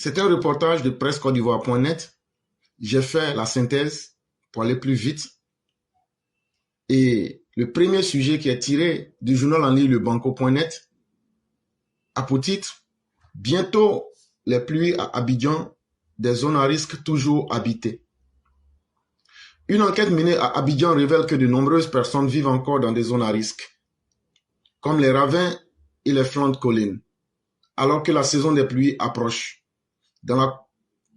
C'est un reportage de Presse Côte d'Ivoire.net. J'ai fait la synthèse pour aller plus vite. Et le premier sujet qui est tiré du journal en ligne Le Banco.net a pour titre « Bientôt les pluies à Abidjan, des zones à risque toujours habitées ». Une enquête menée à Abidjan révèle que de nombreuses personnes vivent encore dans des zones à risque, comme les ravins et les flancs de collines, alors que la saison des pluies approche. Dans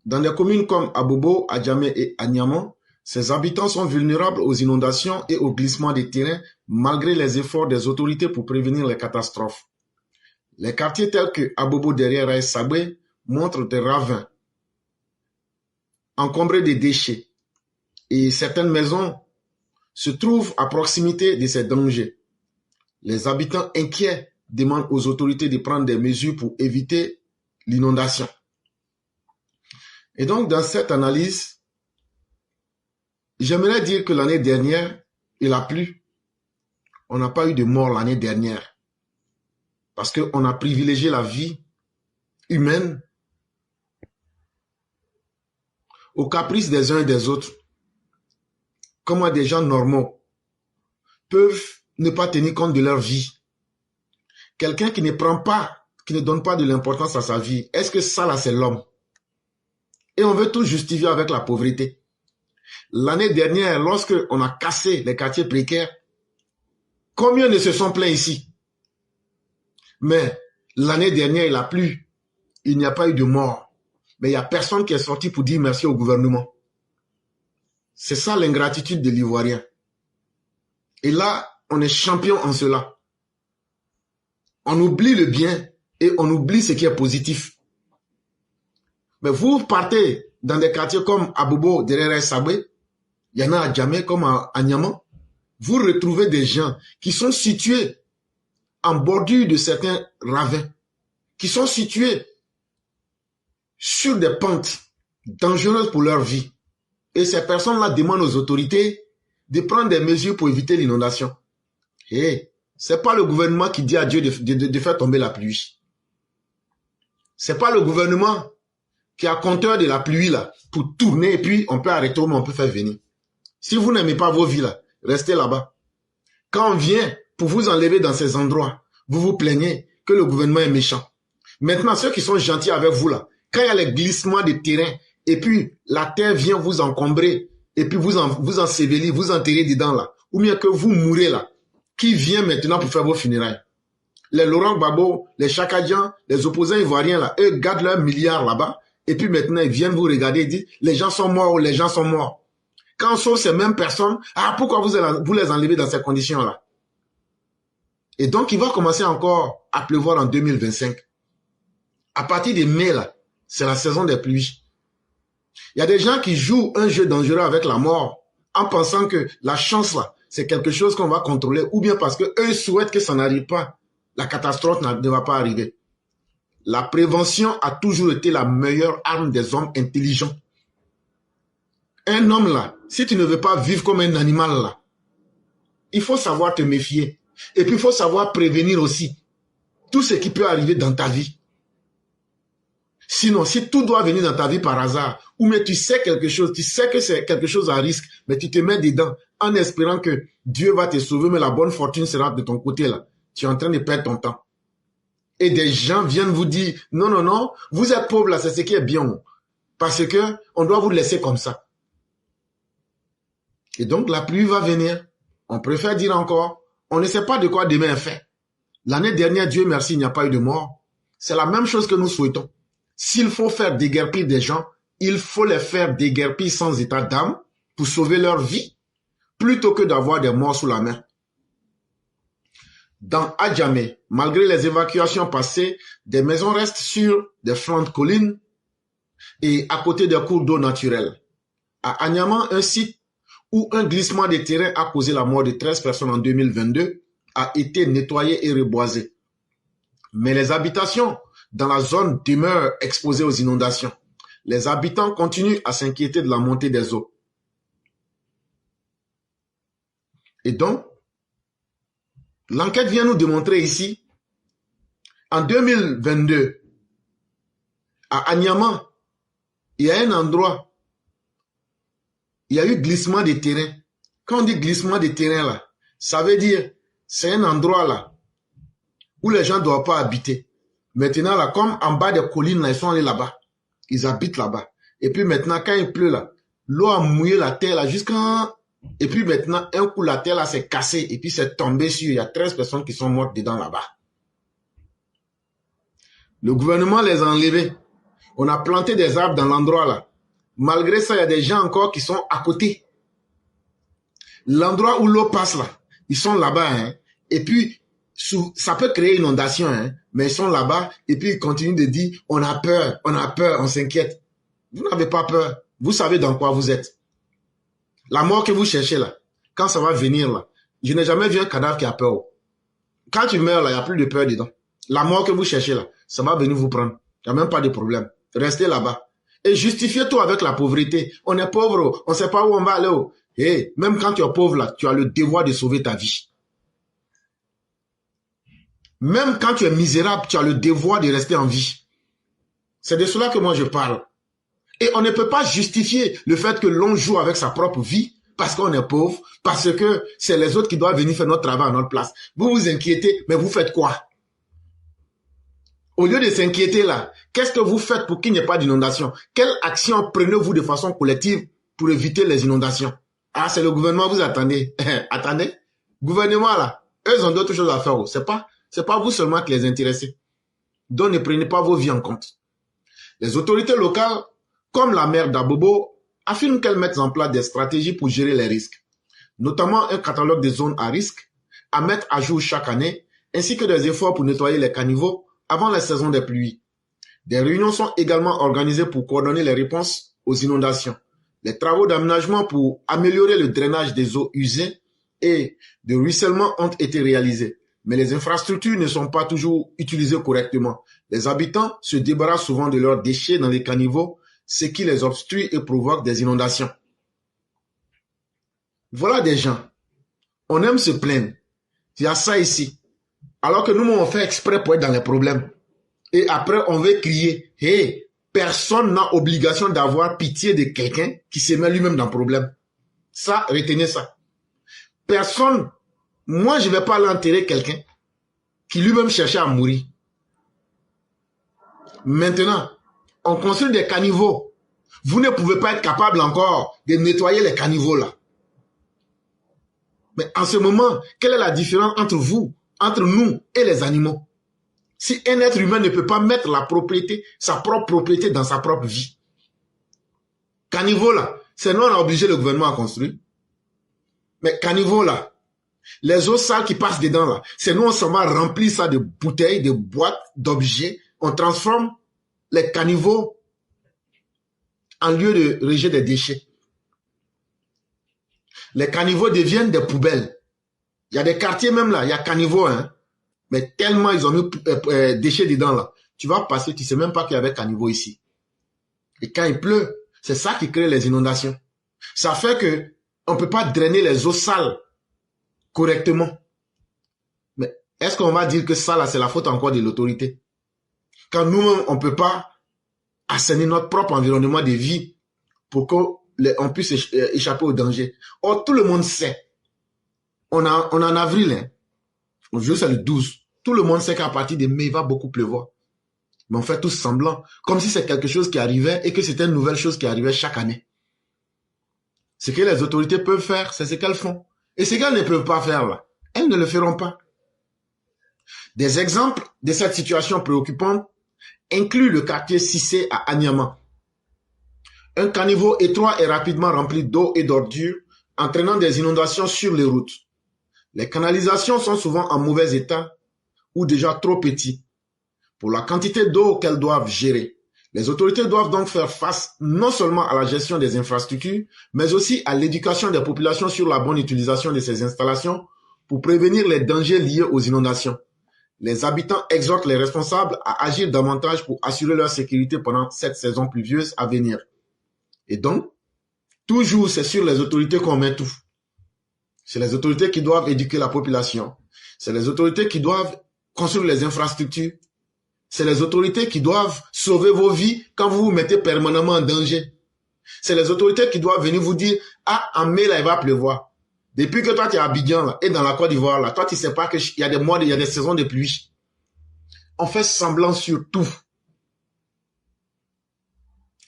des communes comme Abobo, Adjamé et Agnaman, ces habitants sont vulnérables aux inondations et au glissement des terrains malgré les efforts des autorités pour prévenir les catastrophes. Les quartiers tels que Abobo derrière Aïe Sabé montrent des ravins encombrés de déchets et certaines maisons se trouvent à proximité de ces dangers. Les habitants inquiets demandent aux autorités de prendre des mesures pour éviter l'inondation. Et donc, dans cette analyse, j'aimerais dire que l'année dernière, il a plu. On n'a pas eu de mort l'année dernière. Parce qu'on a privilégié la vie humaine aux caprices des uns et des autres. Comment des gens normaux peuvent ne pas tenir compte de leur vie. Quelqu'un qui ne prend pas, qui ne donne pas de l'importance à sa vie, est-ce que ça là c'est l'homme? Et on veut tout justifier avec la pauvreté. L'année dernière, lorsque on a cassé les quartiers précaires, combien ne se sont plaints ici? Mais l'année dernière, il a plu. Il n'y a pas eu de mort. Mais il n'y a personne qui est sorti pour dire merci au gouvernement. C'est ça l'ingratitude de l'Ivoirien. Et là, on est champion en cela. On oublie le bien et on oublie ce qui est positif. Mais vous partez dans des quartiers comme Abobo, derrière Sabé, il y en a à Djamé comme à Agnaman, vous retrouvez des gens qui sont situés en bordure de certains ravins, qui sont situés sur des pentes dangereuses pour leur vie. Et ces personnes-là demandent aux autorités de prendre des mesures pour éviter l'inondation. Et ce n'est pas le gouvernement qui dit à Dieu de faire tomber la pluie. Ce n'est pas le gouvernement qui a compteur de la pluie là pour tourner et puis on peut arrêter ou on peut faire venir. Si vous n'aimez pas vos vies là, restez là-bas. Quand on vient pour vous enlever dans ces endroits, vous vous plaignez que le gouvernement est méchant. Maintenant, ceux qui sont gentils avec vous là, quand il y a les glissements de terrain et puis la terre vient vous encombrer et puis vous ensevelir, vous enterrer dedans là, ou bien que vous mourrez là, qui vient maintenant pour faire vos funérailles? Les Laurent Gbagbo, les Chakadjian, les opposants ivoiriens là, eux gardent leurs milliards là-bas et puis maintenant ils viennent vous regarder et disent les gens sont morts ou les gens sont morts. Quand sont ces mêmes personnes, pourquoi vous les enlevez dans ces conditions-là? Et donc, il va commencer encore à pleuvoir en 2025. À partir de mai, là, c'est la saison des pluies. Il y a des gens qui jouent un jeu dangereux avec la mort en pensant que la chance, là, c'est quelque chose qu'on va contrôler ou bien parce qu'eux souhaitent que ça n'arrive pas. La catastrophe ne va pas arriver. La prévention a toujours été la meilleure arme des hommes intelligents. Un homme là, si tu ne veux pas vivre comme un animal là, il faut savoir te méfier. Et puis il faut savoir prévenir aussi tout ce qui peut arriver dans ta vie. Sinon, si tout doit venir dans ta vie par hasard, ou mais tu sais quelque chose, tu sais que c'est quelque chose à risque, mais tu te mets dedans en espérant que Dieu va te sauver, mais la bonne fortune sera de ton côté là. Tu es en train de perdre ton temps. Et des gens viennent vous dire, non, non, non, vous êtes pauvre là, c'est ce qui est bien. Parce que on doit vous laisser comme ça. Et donc, la pluie va venir. On préfère dire encore, on ne sait pas de quoi demain est fait. L'année dernière, Dieu merci, il n'y a pas eu de mort. C'est la même chose que nous souhaitons. S'il faut faire déguerpir des gens, il faut les faire déguerpir sans état d'âme pour sauver leur vie, plutôt que d'avoir des morts sous la main. Dans Adjamé, malgré les évacuations passées, des maisons restent sur des flancs de collines et à côté des cours d'eau naturels. À Agnaman, un site où un glissement de terrain a causé la mort de 13 personnes en 2022, a été nettoyé et reboisé. Mais les habitations dans la zone demeurent exposées aux inondations. Les habitants continuent à s'inquiéter de la montée des eaux. Et donc, l'enquête vient nous démontrer ici, en 2022, À Anyama, il y a un endroit, il y a eu glissement de terrain. Quand on dit glissement de terrain là, ça veut dire, c'est un endroit là, où les gens ne doivent pas habiter. Maintenant là, comme en bas des collines là, ils sont allés là-bas. Ils habitent là-bas. Et puis maintenant, quand il pleut là, l'eau a mouillé la terre là jusqu'en... Et puis maintenant, un coup, la terre là s'est cassée et puis c'est tombé sur... Il y a 13 personnes qui sont mortes dedans là-bas. Le gouvernement les a enlevés. On a planté des arbres dans l'endroit là. Malgré ça, il y a des gens encore qui sont à côté. L'endroit où l'eau passe là, ils sont là-bas. Hein. Et puis, ça peut créer une inondation, hein, mais ils sont là-bas et puis ils continuent de dire on a peur, on s'inquiète. Vous n'avez pas peur. Vous savez dans quoi vous êtes. La mort que vous cherchez là, quand ça va venir là, je n'ai jamais vu un cadavre qui a peur. Quand tu meurs là, il n'y a plus de peur dedans. La mort que vous cherchez là, ça va venir vous prendre. Il n'y a même pas de problème. Restez là-bas. Et justifiez tout avec la pauvreté. On est pauvre, on ne sait pas où on va aller. Et même quand tu es pauvre là, tu as le devoir de sauver ta vie. Même quand tu es misérable, tu as le devoir de rester en vie. C'est de cela que moi je parle. Et on ne peut pas justifier le fait que l'on joue avec sa propre vie parce qu'on est pauvre, parce que c'est les autres qui doivent venir faire notre travail à notre place. Vous vous inquiétez, mais vous faites quoi? Au lieu de s'inquiéter là, qu'est-ce que vous faites pour qu'il n'y ait pas d'inondation? Quelle action prenez-vous de façon collective pour éviter les inondations? Ah, c'est le gouvernement, vous attendez. Attendez. Gouvernement là, eux ont d'autres choses à faire. C'est pas vous seulement qui les intéressez. Donc ne prenez pas vos vies en compte. Les autorités locales, comme la maire d'Abobo, affirment qu'elles mettent en place des stratégies pour gérer les risques, notamment un catalogue de zones à risque à mettre à jour chaque année, ainsi que des efforts pour nettoyer les caniveaux avant la saison des pluies. Des réunions sont également organisées pour coordonner les réponses aux inondations. Les travaux d'aménagement pour améliorer le drainage des eaux usées et de ruissellement ont été réalisés. Mais les infrastructures ne sont pas toujours utilisées correctement. Les habitants se débarrassent souvent de leurs déchets dans les caniveaux, ce qui les obstrue et provoque des inondations. Voilà des gens. On aime se plaindre. Il y a ça ici. Alors que nous, on fait exprès pour être dans les problèmes. Et après, on veut crier. Hey, personne n'a obligation d'avoir pitié de quelqu'un qui se met lui-même dans le problème. Ça, retenez ça. Personne, moi, je ne vais pas aller enterrer quelqu'un qui lui-même cherchait à mourir. Maintenant, on construit des caniveaux. Vous ne pouvez pas être capable encore de nettoyer les caniveaux là. Mais en ce moment, quelle est la différence entre vous, entre nous et les animaux? Si un être humain ne peut pas mettre la propriété, sa propre propriété dans sa propre vie. Caniveau là, c'est nous on a obligé le gouvernement à construire. Mais caniveau là, les eaux sales qui passent dedans là, c'est nous on s'en va remplir ça de bouteilles, de boîtes, d'objets. On transforme les caniveaux en lieu de rejet des déchets. Les caniveaux deviennent des poubelles. Il y a des quartiers même là, il y a caniveaux, hein. Mais tellement ils ont mis déchets dedans là. Tu vas passer, tu ne sais même pas qu'il y avait caniveau ici. Et quand il pleut, c'est ça qui crée les inondations. Ça fait que on ne peut pas drainer les eaux sales correctement. Mais est-ce qu'on va dire que ça là, c'est la faute encore de l'autorité? Quand nous-mêmes, on ne peut pas assainir notre propre environnement de vie pour qu'on puisse échapper au danger. Or, tout le monde sait. On est en avril, hein. Aujourd'hui, c'est le 12. Tout le monde sait qu'à partir de mai, il va beaucoup pleuvoir. Mais on fait tous semblant, comme si c'est quelque chose qui arrivait et que c'était une nouvelle chose qui arrivait chaque année. Ce que les autorités peuvent faire, c'est ce qu'elles font. Et ce qu'elles ne peuvent pas faire là, elles ne le feront pas. Des exemples de cette situation préoccupante incluent le quartier Cissé à Anyama. Un caniveau étroit est rapidement rempli d'eau et d'ordures, entraînant des inondations sur les routes. Les canalisations sont souvent en mauvais état ou déjà trop petites pour la quantité d'eau qu'elles doivent gérer. Les autorités doivent donc faire face non seulement à la gestion des infrastructures, mais aussi à l'éducation des populations sur la bonne utilisation de ces installations pour prévenir les dangers liés aux inondations. Les habitants exhortent les responsables à agir davantage pour assurer leur sécurité pendant cette saison pluvieuse à venir. Et donc, toujours c'est sur les autorités qu'on met tout. C'est les autorités qui doivent éduquer la population. C'est les autorités qui doivent construire les infrastructures. C'est les autorités qui doivent sauver vos vies quand vous vous mettez permanemment en danger. C'est les autorités qui doivent venir vous dire, ah, en mai, là, il va pleuvoir. Depuis que toi, tu es à Abidjan, là, et dans la Côte d'Ivoire, là, toi, tu ne sais pas qu'il y a des mois, il y a des saisons de pluie. On fait semblant sur tout.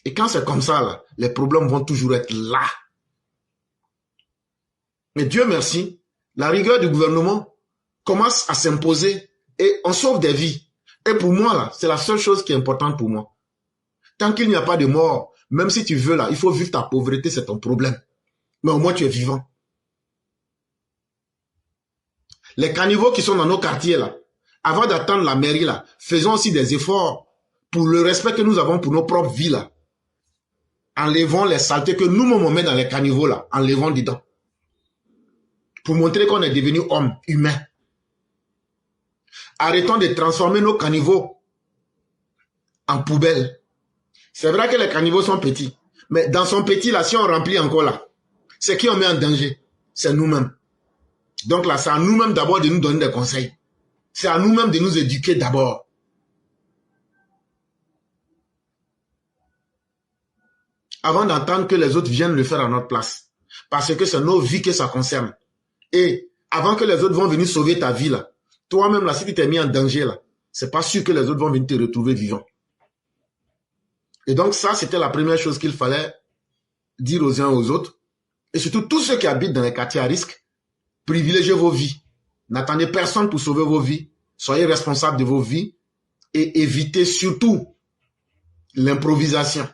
Et quand c'est comme ça, là, les problèmes vont toujours être là. Mais Dieu merci, la rigueur du gouvernement commence à s'imposer et on sauve des vies. Et pour moi, là, c'est la seule chose qui est importante pour moi. Tant qu'il n'y a pas de mort, même si tu veux, là, il faut vivre ta pauvreté, c'est ton problème. Mais au moins, tu es vivant. Les caniveaux qui sont dans nos quartiers, là, avant d'attendre la mairie, là, faisons aussi des efforts pour le respect que nous avons pour nos propres vies, là. Enlevons les saletés que nous-mêmes on met dans les caniveaux, là, enlevons dedans. Pour montrer qu'on est devenu homme, humain. Arrêtons de transformer nos caniveaux en poubelles. C'est vrai que les caniveaux sont petits, mais dans son petit, là, si on remplit encore là, c'est qui on met en danger? C'est nous-mêmes. Donc là, c'est à nous-mêmes d'abord de nous donner des conseils. C'est à nous-mêmes de nous éduquer d'abord. Avant d'entendre que les autres viennent le faire à notre place. Parce que c'est nos vies que ça concerne. Et avant que les autres vont venir sauver ta vie, là, toi-même, là, si tu t'es mis en danger, là, c'est pas sûr que les autres vont venir te retrouver vivant. Et donc ça, c'était la première chose qu'il fallait dire aux uns aux autres. Et surtout, tous ceux qui habitent dans les quartiers à risque, privilégiez vos vies. N'attendez personne pour sauver vos vies. Soyez responsables de vos vies et évitez surtout l'improvisation.